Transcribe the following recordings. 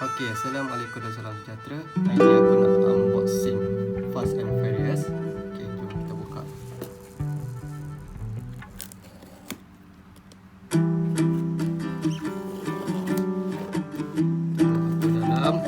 Okey, Assalamualaikum dan salam sejahtera. Hari ni aku nak unboxing Fast and Furious. Okey, jom kita buka. Apa dalam?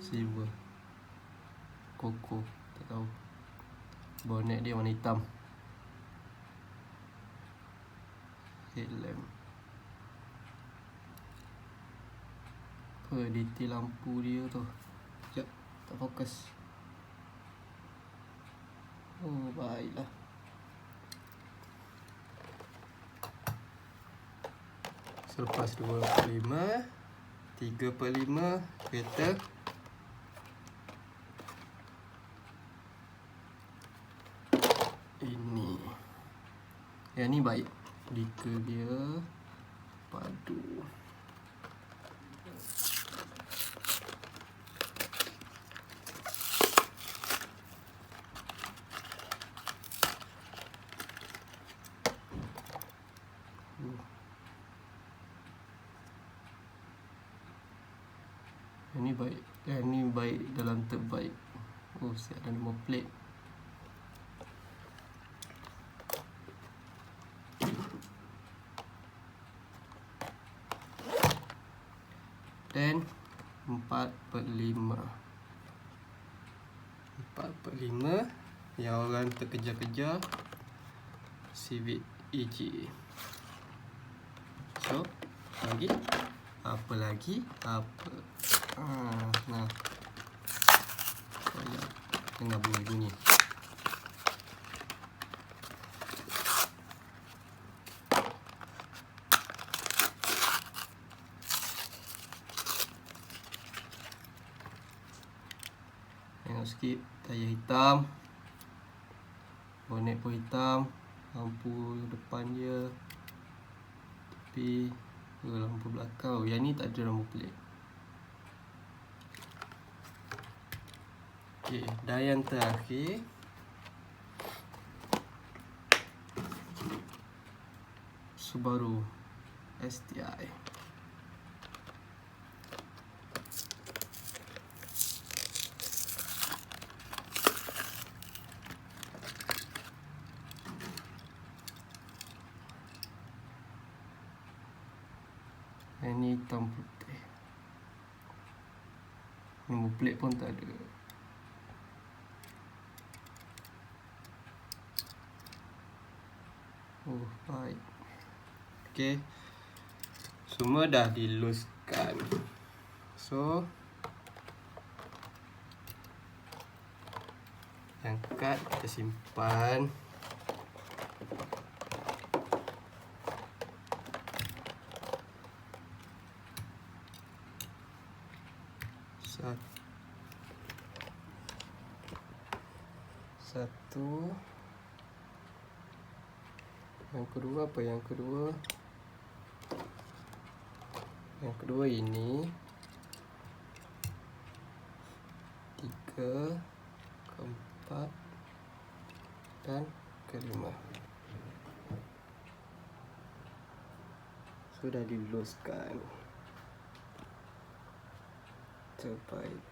Silver Koko, tak tahu. Bonnet dia warna hitam. Headlamp. Apa detail lampu dia tu? Sekejap, tak fokus. Oh, baiklah. Selepas 2/5, 3/5 kereta. Ini. Yang ni baik. Detail dia padu. Yang ni baik. Yang ni baik dalam terbaik. Oh, siap ada nombor plate. Dan 4/5 yang orang terkejar-kejar Civic EG. So, apa lagi? Nah, dengar bunyi-bunyi. Tengok sikit. tayar hitam, bonet pun hitam, lampu depan dia, tepi, lampu belakang. Yang ni tak ada nombor plate. Okey, dan yang terakhir, Subaru STI. Yang ni hitam putih. Nombor plate pun tak ada. Oh, baik. Okey. Semua dah diluskan. So, yang kad kita simpan. Satu. Yang kedua apa? Yang kedua ini. 3, keempat, dan kelima. Sudah diluskan. Terbaik.